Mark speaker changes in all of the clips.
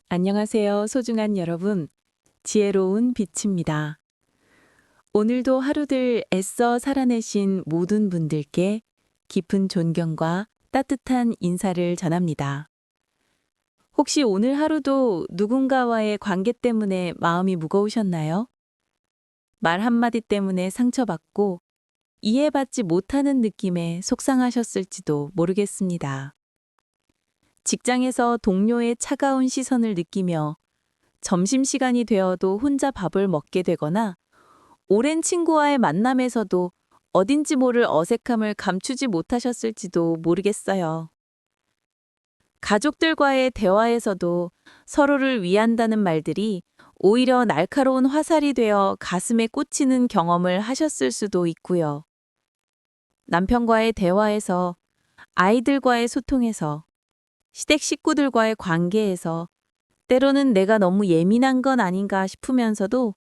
Speaker 1: 안녕하세요, 소중한 여러분. 지혜로운 빛입니다. 오늘도 하루들 애써 살아내신 모든 분들께 깊은 존경과 따뜻한 인사를 전합니다. 혹시 오늘 하루도 누군가와의 관계 때문에 마음이 무거우셨나요? 말 한마디 때문에 상처받고 이해받지 못하는 느낌에 속상하셨을지도 모르겠습니다. 직장에서 동료의 차가운 시선을 느끼며 점심시간이 되어도 혼자 밥을 먹게 되거나 오랜 친구와의 만남에서도 어딘지 모를 어색함을 감추지 못하셨을지도 모르겠어요. 가족들과의 대화에서도 서로를 위한다는 말들이 오히려 날카로운 화살이 되어 가슴에 꽂히는 경험을 하셨을 수도 있고요. 남편과의 대화에서, 아이들과의 소통에서, 시댁 식구들과의 관계에서 때로는 내가 너무 예민한 건 아닌가 싶으면서도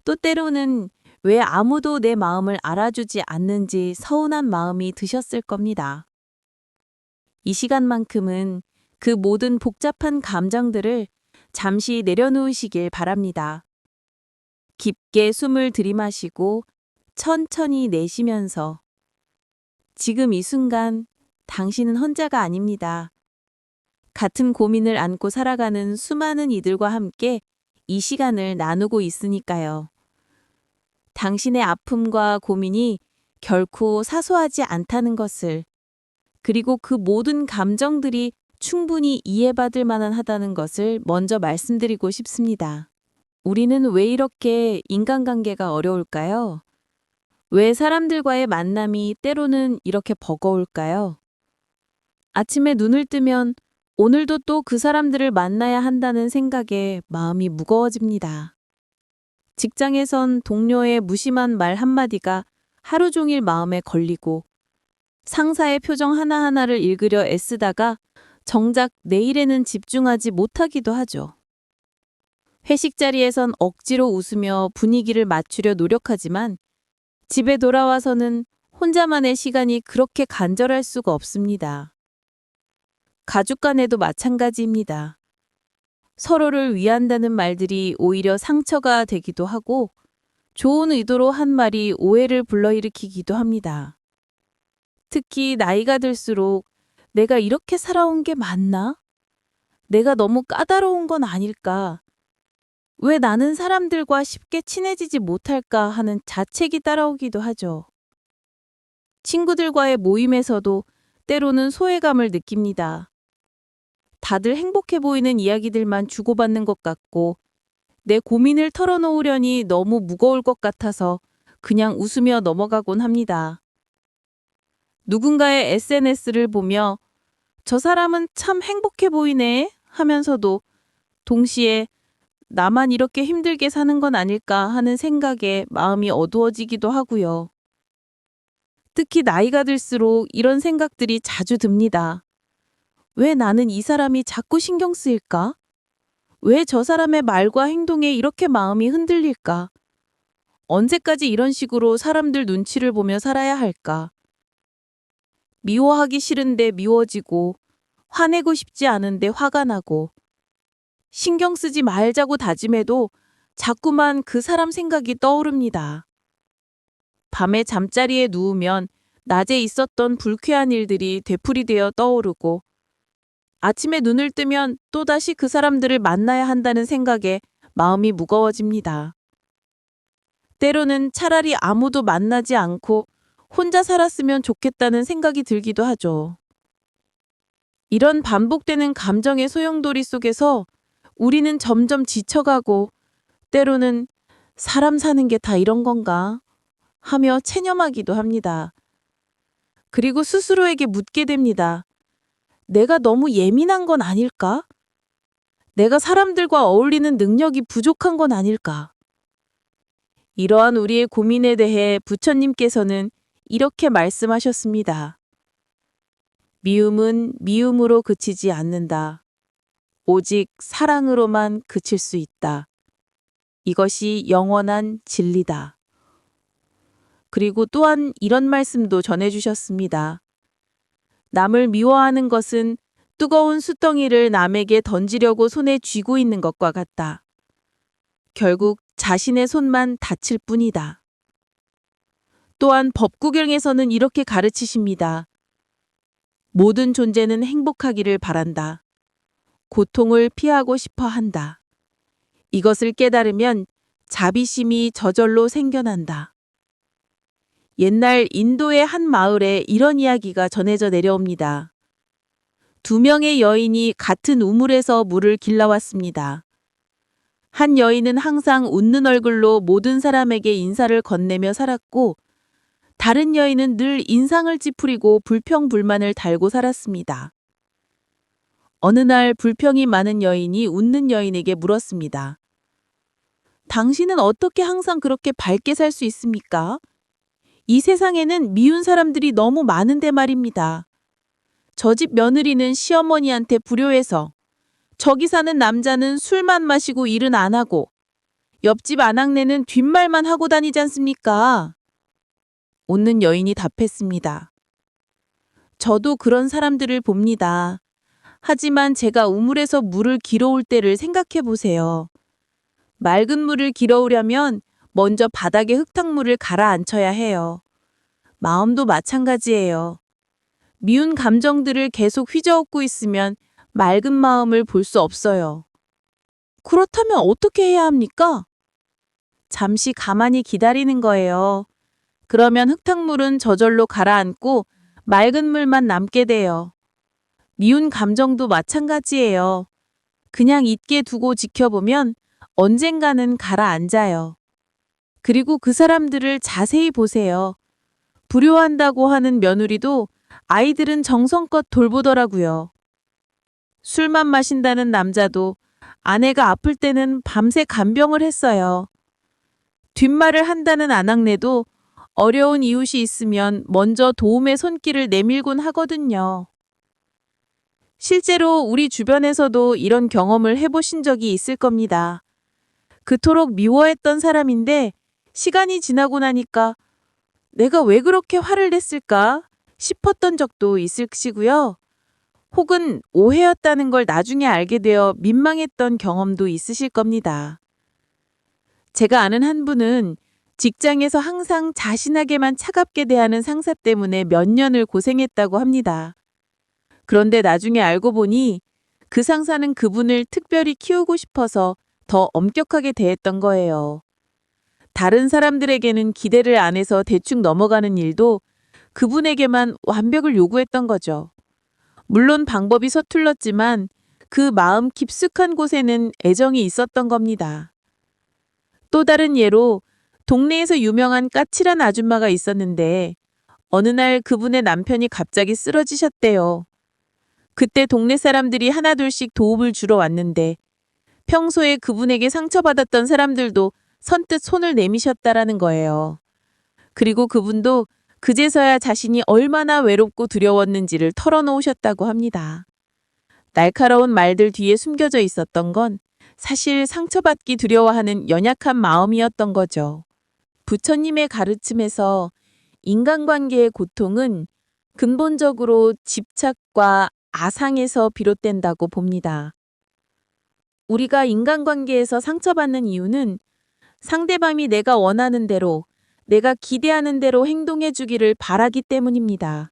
Speaker 1: 또 때로는 왜 아무도 내 마음을 알아주지 않는지 서운한 마음이 드셨을 겁니다. 이 시간만큼은 그 모든 복잡한 감정들을 잠시 내려놓으시길 바랍니다. 깊게 숨을 들이마시고 천천히 내쉬면서 지금 이 순간 당신은 혼자가 아닙니다. 같은 고민을 안고 살아가는 수많은 이들과 함께 이 시간을 나누고 있으니까요. 당신의 아픔과 고민이 결코 사소하지 않다는 것을, 그리고 그 모든 감정들이 충분히 이해받을 만한 하다는 것을 먼저 말씀드리고 싶습니다. 우리는 왜 이렇게 인간관계가 어려울까요? 왜 사람들과의 만남이 때로는 이렇게 버거울까요? 아침에 눈을 뜨면 오늘도 또 그 사람들을 만나야 한다는 생각에 마음이 무거워집니다. 직장에선 동료의 무심한 말 한마디가 하루 종일 마음에 걸리고 상사의 표정 하나하나를 읽으려 애쓰다가 정작 내일에는 집중하지 못하기도 하죠. 회식 자리에선 억지로 웃으며 분위기를 맞추려 노력하지만 집에 돌아와서는 혼자만의 시간이 그렇게 간절할 수가 없습니다. 가족 간에도 마찬가지입니다. 서로를 위한다는 말들이 오히려 상처가 되기도 하고 좋은 의도로 한 말이 오해를 불러일으키기도 합니다. 특히 나이가 들수록 내가 이렇게 살아온 게 맞나? 내가 너무 까다로운 건 아닐까? 왜 나는 사람들과 쉽게 친해지지 못할까 하는 자책이 따라오기도 하죠. 친구들과의 모임에서도 때로는 소외감을 느낍니다. 다들 행복해 보이는 이야기들만 주고받는 것 같고 내 고민을 털어놓으려니 너무 무거울 것 같아서 그냥 웃으며 넘어가곤 합니다. 누군가의 SNS를 보며 저 사람은 참 행복해 보이네 하면서도 동시에 나만 이렇게 힘들게 사는 건 아닐까 하는 생각에 마음이 어두워지기도 하고요. 특히 나이가 들수록 이런 생각들이 자주 듭니다. 왜 나는 이 사람이 자꾸 신경 쓰일까? 왜 저 사람의 말과 행동에 이렇게 마음이 흔들릴까? 언제까지 이런 식으로 사람들 눈치를 보며 살아야 할까? 미워하기 싫은데 미워지고, 화내고 싶지 않은데 화가 나고, 신경 쓰지 말자고 다짐해도 자꾸만 그 사람 생각이 떠오릅니다. 밤에 잠자리에 누우면 낮에 있었던 불쾌한 일들이 되풀이되어 떠오르고, 아침에 눈을 뜨면 또다시 그 사람들을 만나야 한다는 생각에 마음이 무거워집니다. 때로는 차라리 아무도 만나지 않고 혼자 살았으면 좋겠다는 생각이 들기도 하죠. 이런 반복되는 감정의 소용돌이 속에서 우리는 점점 지쳐가고 때로는 사람 사는 게 다 이런 건가 하며 체념하기도 합니다. 그리고 스스로에게 묻게 됩니다. 내가 너무 예민한 건 아닐까? 내가 사람들과 어울리는 능력이 부족한 건 아닐까? 이러한 우리의 고민에 대해 부처님께서는 이렇게 말씀하셨습니다. 미움은 미움으로 그치지 않는다. 오직 사랑으로만 그칠 수 있다. 이것이 영원한 진리다. 그리고 또한 이런 말씀도 전해주셨습니다. 남을 미워하는 것은 뜨거운 숯덩이를 남에게 던지려고 손에 쥐고 있는 것과 같다. 결국 자신의 손만 다칠 뿐이다. 또한 법구경에서는 이렇게 가르치십니다. 모든 존재는 행복하기를 바란다. 고통을 피하고 싶어 한다. 이것을 깨달으면 자비심이 저절로 생겨난다. 옛날 인도의 한 마을에 이런 이야기가 전해져 내려옵니다. 두 명의 여인이 같은 우물에서 물을 길러왔습니다. 한 여인은 항상 웃는 얼굴로 모든 사람에게 인사를 건네며 살았고, 다른 여인은 늘 인상을 찌푸리고 불평불만을 달고 살았습니다. 어느 날 불평이 많은 여인이 웃는 여인에게 물었습니다. 당신은 어떻게 항상 그렇게 밝게 살 수 있습니까? 이 세상에는 미운 사람들이 너무 많은데 말입니다. 저 집 며느리는 시어머니한테 불효해서, 저기 사는 남자는 술만 마시고 일은 안 하고, 옆집 아낙네는 뒷말만 하고 다니지 않습니까? 웃는 여인이 답했습니다. 저도 그런 사람들을 봅니다. 하지만 제가 우물에서 물을 길어올 때를 생각해 보세요. 맑은 물을 길어오려면 먼저 바닥에 흙탕물을 가라앉혀야 해요. 마음도 마찬가지예요. 미운 감정들을 계속 휘저얻고 있으면 맑은 마음을 볼 수 없어요. 그렇다면 어떻게 해야 합니까? 잠시 가만히 기다리는 거예요. 그러면 흙탕물은 저절로 가라앉고 맑은 물만 남게 돼요. 미운 감정도 마찬가지예요. 그냥 있게 두고 지켜보면 언젠가는 가라앉아요. 그리고 그 사람들을 자세히 보세요. 불효한다고 하는 며느리도 아이들은 정성껏 돌보더라고요. 술만 마신다는 남자도 아내가 아플 때는 밤새 간병을 했어요. 뒷말을 한다는 아낙네도 어려운 이웃이 있으면 먼저 도움의 손길을 내밀곤 하거든요. 실제로 우리 주변에서도 이런 경험을 해보신 적이 있을 겁니다. 그토록 미워했던 사람인데 시간이 지나고 나니까 내가 왜 그렇게 화를 냈을까 싶었던 적도 있으시고요. 혹은 오해였다는 걸 나중에 알게 되어 민망했던 경험도 있으실 겁니다. 제가 아는 한 분은 직장에서 항상 자신에게만 차갑게 대하는 상사 때문에 몇 년을 고생했다고 합니다. 그런데 나중에 알고 보니 그 상사는 그분을 특별히 키우고 싶어서 더 엄격하게 대했던 거예요. 다른 사람들에게는 기대를 안 해서 대충 넘어가는 일도 그분에게만 완벽을 요구했던 거죠. 물론 방법이 서툴렀지만 그 마음 깊숙한 곳에는 애정이 있었던 겁니다. 또 다른 예로 동네에서 유명한 까칠한 아줌마가 있었는데 어느 날 그분의 남편이 갑자기 쓰러지셨대요. 그때 동네 사람들이 하나둘씩 도움을 주러 왔는데 평소에 그분에게 상처받았던 사람들도 선뜻 손을 내미셨다라는 거예요. 그리고 그분도 그제서야 자신이 얼마나 외롭고 두려웠는지를 털어놓으셨다고 합니다. 날카로운 말들 뒤에 숨겨져 있었던 건 사실 상처받기 두려워하는 연약한 마음이었던 거죠. 부처님의 가르침에서 인간관계의 고통은 근본적으로 집착과 아상에서 비롯된다고 봅니다. 우리가 인간관계에서 상처받는 이유는 상대방이 내가 원하는 대로, 내가 기대하는 대로 행동해 주기를 바라기 때문입니다.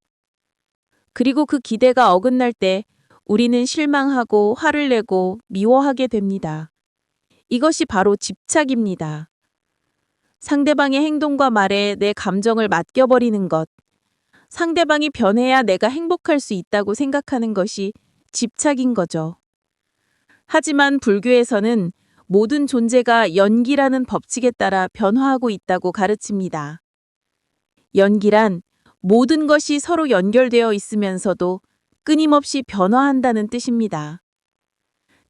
Speaker 1: 그리고 그 기대가 어긋날 때 우리는 실망하고 화를 내고 미워하게 됩니다. 이것이 바로 집착입니다. 상대방의 행동과 말에 내 감정을 맡겨버리는 것, 상대방이 변해야 내가 행복할 수 있다고 생각하는 것이 집착인 거죠. 하지만 불교에서는 모든 존재가 연기라는 법칙에 따라 변화하고 있다고 가르칩니다. 연기란 모든 것이 서로 연결되어 있으면서도 끊임없이 변화한다는 뜻입니다.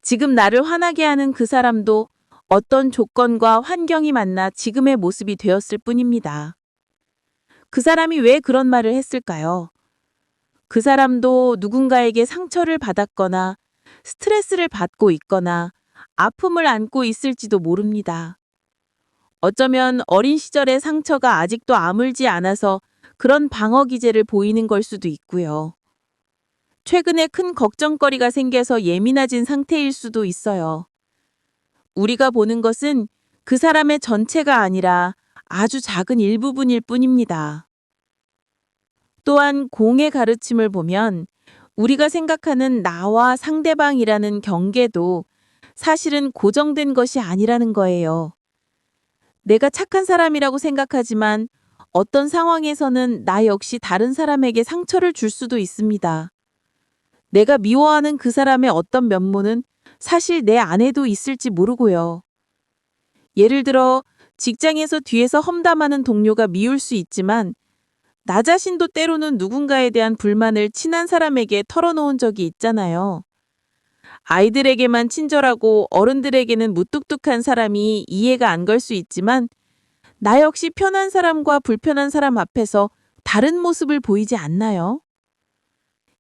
Speaker 1: 지금 나를 화나게 하는 그 사람도 어떤 조건과 환경이 만나 지금의 모습이 되었을 뿐입니다. 그 사람이 왜 그런 말을 했을까요? 그 사람도 누군가에게 상처를 받았거나 스트레스를 받고 있거나 아픔을 안고 있을지도 모릅니다. 어쩌면 어린 시절의 상처가 아직도 아물지 않아서 그런 방어 기제를 보이는 걸 수도 있고요. 최근에 큰 걱정거리가 생겨서 예민해진 상태일 수도 있어요. 우리가 보는 것은 그 사람의 전체가 아니라 아주 작은 일부분일 뿐입니다. 또한 공의 가르침을 보면 우리가 생각하는 나와 상대방이라는 경계도 사실은 고정된 것이 아니라는 거예요. 내가 착한 사람이라고 생각하지만 어떤 상황에서는 나 역시 다른 사람에게 상처를 줄 수도 있습니다. 내가 미워하는 그 사람의 어떤 면모는 사실 내 안에도 있을지 모르고요. 예를 들어 직장에서 뒤에서 험담하는 동료가 미울 수 있지만 나 자신도 때로는 누군가에 대한 불만을 친한 사람에게 털어놓은 적이 있잖아요. 아이들에게만 친절하고 어른들에게는 무뚝뚝한 사람이 이해가 안 갈 수 있지만 나 역시 편한 사람과 불편한 사람 앞에서 다른 모습을 보이지 않나요?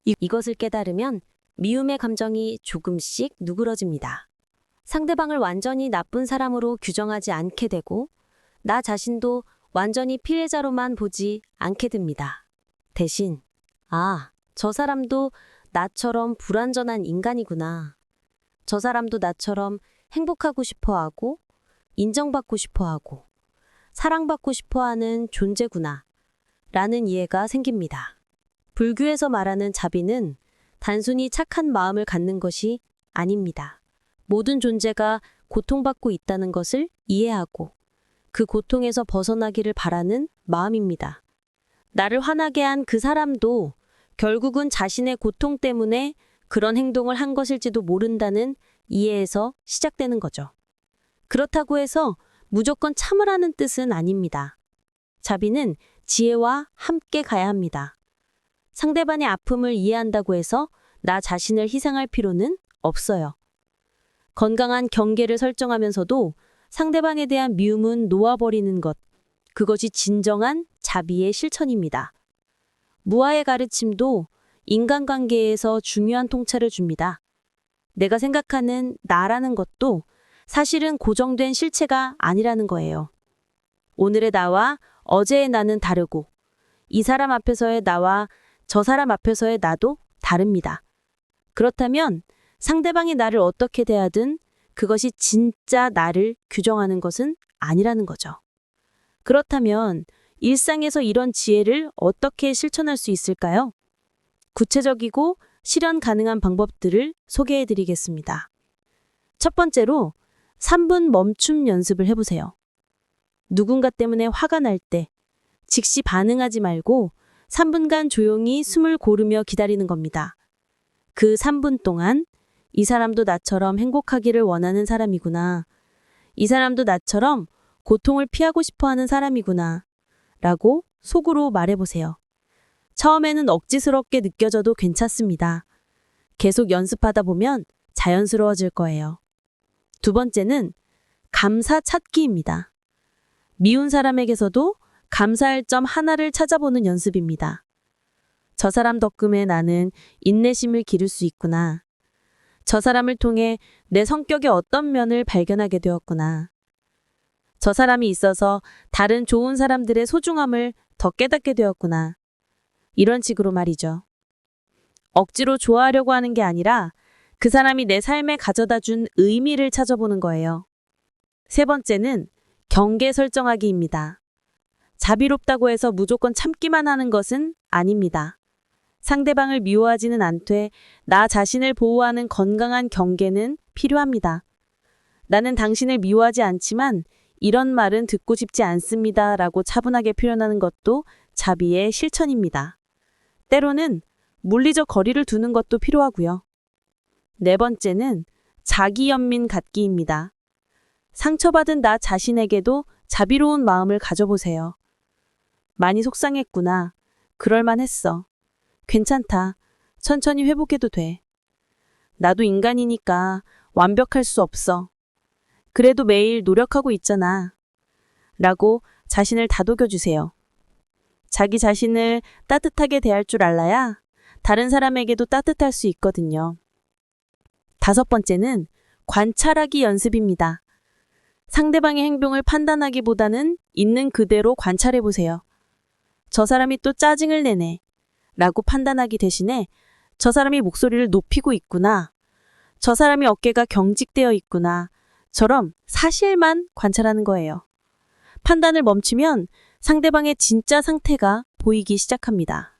Speaker 2: 이것을 깨달으면 미움의 감정이 조금씩 누그러집니다. 상대방을 완전히 나쁜 사람으로 규정하지 않게 되고 나 자신도 완전히 피해자로만 보지 않게 됩니다. 대신 저 사람도 나처럼 불완전한 인간이구나. 저 사람도 나처럼 행복하고 싶어하고 인정받고 싶어하고 사랑받고 싶어하는 존재구나 라는 이해가 생깁니다. 불교에서 말하는 자비는 단순히 착한 마음을 갖는 것이 아닙니다. 모든 존재가 고통받고 있다는 것을 이해하고 그 고통에서 벗어나기를 바라는 마음입니다. 나를 화나게 한 그 사람도 결국은 자신의 고통 때문에 그런 행동을 한 것일지도 모른다는 이해에서 시작되는 거죠. 그렇다고 해서 무조건 참으라는 뜻은 아닙니다. 자비는 지혜와 함께 가야 합니다. 상대방의 아픔을 이해한다고 해서 나 자신을 희생할 필요는 없어요. 건강한 경계를 설정하면서도 상대방에 대한 미움은 놓아버리는 것, 그것이 진정한 자비의 실천입니다. 무아의 가르침도 인간관계에서 중요한 통찰을 줍니다. 내가 생각하는 나라는 것도 사실은 고정된 실체가 아니라는 거예요. 오늘의 나와 어제의 나는 다르고 이 사람 앞에서의 나와 저 사람 앞에서의 나도 다릅니다. 그렇다면 상대방이 나를 어떻게 대하든 그것이 진짜 나를 규정하는 것은 아니라는 거죠. 그렇다면 일상에서 이런 지혜를 어떻게 실천할 수 있을까요? 구체적이고 실현 가능한 방법들을 소개해 드리겠습니다. 첫 번째로 3분 멈춤 연습을 해보세요. 누군가 때문에 화가 날 때 즉시 반응하지 말고 3분간 조용히 숨을 고르며 기다리는 겁니다. 그 3분 동안 이 사람도 나처럼 행복하기를 원하는 사람이구나. 이 사람도 나처럼 고통을 피하고 싶어 하는 사람이구나. 라고 속으로 말해보세요. 처음에는 억지스럽게 느껴져도 괜찮습니다. 계속 연습하다 보면 자연스러워질 거예요. 두 번째는 감사 찾기입니다. 미운 사람에게서도 감사할 점 하나를 찾아보는 연습입니다. 저 사람 덕분에 나는 인내심을 기를 수 있구나. 저 사람을 통해 내 성격의 어떤 면을 발견하게 되었구나. 저 사람이 있어서 다른 좋은 사람들의 소중함을 더 깨닫게 되었구나. 이런 식으로 말이죠. 억지로 좋아하려고 하는 게 아니라 그 사람이 내 삶에 가져다 준 의미를 찾아보는 거예요. 세 번째는 경계 설정하기입니다. 자비롭다고 해서 무조건 참기만 하는 것은 아닙니다. 상대방을 미워하지는 않되 나 자신을 보호하는 건강한 경계는 필요합니다. 나는 당신을 미워하지 않지만 이런 말은 듣고 싶지 않습니다. 라고 차분하게 표현하는 것도 자비의 실천입니다. 때로는 물리적 거리를 두는 것도 필요하고요. 네 번째는 자기 연민 갖기입니다. 상처받은 나 자신에게도 자비로운 마음을 가져보세요. 많이 속상했구나. 그럴만했어. 괜찮다. 천천히 회복해도 돼. 나도 인간이니까 완벽할 수 없어. 그래도 매일 노력하고 있잖아. 라고 자신을 다독여주세요. 자기 자신을 따뜻하게 대할 줄 알아야 다른 사람에게도 따뜻할 수 있거든요. 다섯 번째는 관찰하기 연습입니다. 상대방의 행동을 판단하기보다는 있는 그대로 관찰해보세요. 저 사람이 또 짜증을 내네 라고 판단하기 대신에
Speaker 1: 저 사람이 목소리를 높이고 있구나. 저 사람이 어깨가 경직되어 있구나. 처럼 사실만 관찰하는 거예요. 판단을 멈추면 상대방의 진짜 상태가 보이기 시작합니다.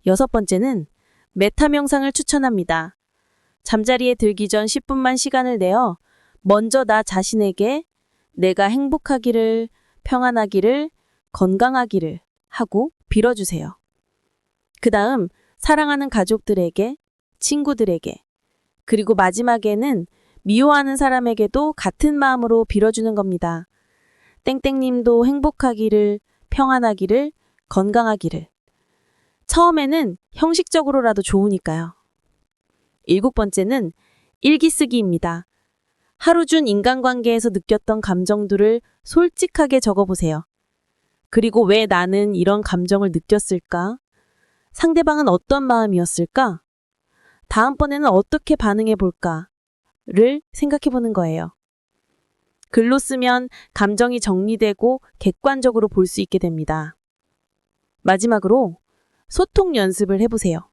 Speaker 1: 6번째는 메타 명상을 추천합니다. 잠자리에 들기 전 10분만 시간을 내어 먼저 나 자신에게 내가 행복하기를, 평안하기를, 건강하기를 하고 빌어주세요. 그 다음 사랑하는 가족들에게, 친구들에게, 그리고 마지막에는 미워하는 사람에게도 같은 마음으로 빌어주는 겁니다. 땡땡님도 행복하기를, 평안하기를, 건강하기를. 처음에는 형식적으로라도 좋으니까요. 7번째는 일기 쓰기입니다. 하루 중 인간관계에서 느꼈던 감정들을 솔직하게 적어보세요. 그리고 왜 나는 이런 감정을 느꼈을까? 상대방은 어떤 마음이었을까? 다음번에는 어떻게 반응해 볼까?를 생각해 보는 거예요. 글로 쓰면 감정이 정리되고 객관적으로 볼 수 있게 됩니다. 마지막으로 소통 연습을 해보세요.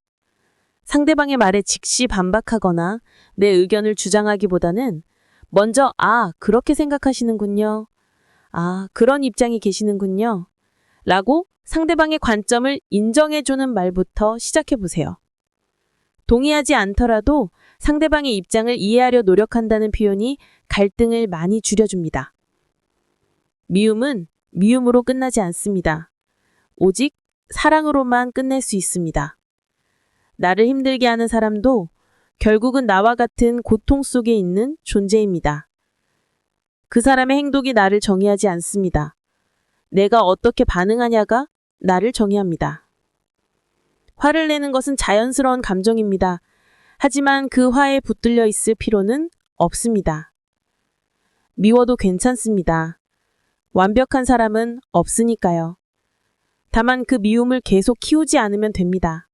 Speaker 1: 상대방의 말에 즉시 반박하거나 내 의견을 주장하기보다는 먼저 그렇게 생각하시는군요. 그런 입장이 계시는군요. 라고 상대방의 관점을 인정해주는 말부터 시작해보세요. 동의하지 않더라도 상대방의 입장을 이해하려 노력한다는 표현이 갈등을 많이 줄여줍니다. 미움은 미움으로 끝나지 않습니다. 오직 사랑으로만 끝낼 수 있습니다. 나를 힘들게 하는 사람도 결국은 나와 같은 고통 속에 있는 존재입니다. 그 사람의 행동이 나를 정의하지 않습니다. 내가 어떻게 반응하냐가 나를 정의합니다. 화를 내는 것은 자연스러운 감정입니다. 하지만 그 화에 붙들려 있을 필요는 없습니다. 미워도 괜찮습니다. 완벽한 사람은 없으니까요. 다만 그 미움을 계속 키우지 않으면 됩니다.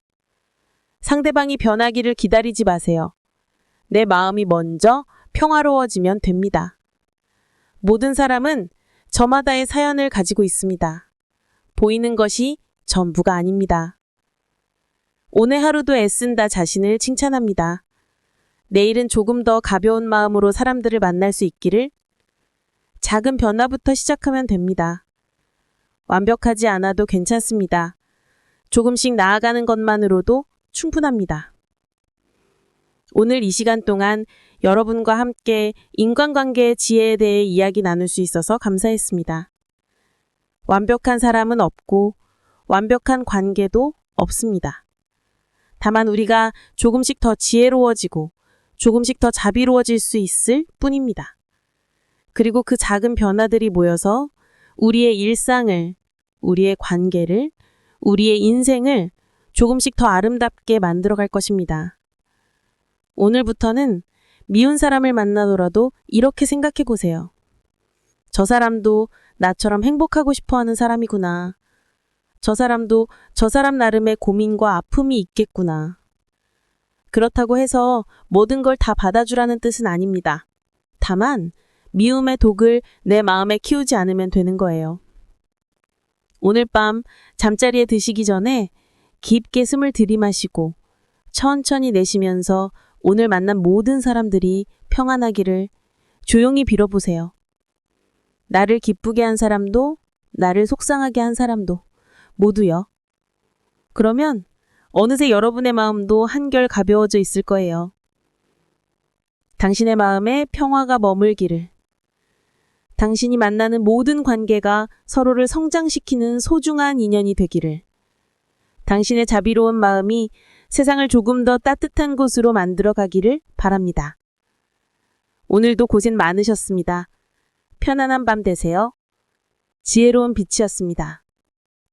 Speaker 1: 상대방이 변하기를 기다리지 마세요. 내 마음이 먼저 평화로워지면 됩니다. 모든 사람은 저마다의 사연을 가지고 있습니다. 보이는 것이 전부가 아닙니다. 오늘 하루도 애쓴 나 자신을 칭찬합니다. 내일은 조금 더 가벼운 마음으로 사람들을 만날 수 있기를. 작은 변화부터 시작하면 됩니다. 완벽하지 않아도 괜찮습니다. 조금씩 나아가는 것만으로도 충분합니다. 오늘 이 시간 동안 여러분과 함께 인간관계의 지혜에 대해 이야기 나눌 수 있어서 감사했습니다. 완벽한 사람은 없고 완벽한 관계도 없습니다. 다만 우리가 조금씩 더 지혜로워지고 조금씩 더 자비로워질 수 있을 뿐입니다. 그리고 그 작은 변화들이 모여서 우리의 일상을, 우리의 관계를, 우리의 인생을 조금씩 더 아름답게 만들어갈 것입니다. 오늘부터는 미운 사람을 만나더라도 이렇게 생각해 보세요. 저 사람도 나처럼 행복하고 싶어 하는 사람이구나. 저 사람도 저 사람 나름의 고민과 아픔이 있겠구나. 그렇다고 해서 모든 걸 다 받아주라는 뜻은 아닙니다. 다만 미움의 독을 내 마음에 키우지 않으면 되는 거예요. 오늘 밤 잠자리에 드시기 전에 깊게 숨을 들이마시고 천천히 내쉬면서 오늘 만난 모든 사람들이 평안하기를 조용히 빌어보세요. 나를 기쁘게 한 사람도 나를 속상하게 한 사람도 모두요. 그러면 어느새 여러분의 마음도 한결 가벼워져 있을 거예요. 당신의 마음에 평화가 머물기를. 당신이 만나는 모든 관계가 서로를 성장시키는 소중한 인연이 되기를. 당신의 자비로운 마음이 세상을 조금 더 따뜻한 곳으로 만들어 가기를 바랍니다. 오늘도 고생 많으셨습니다. 편안한 밤 되세요. 지혜로운 빛이었습니다.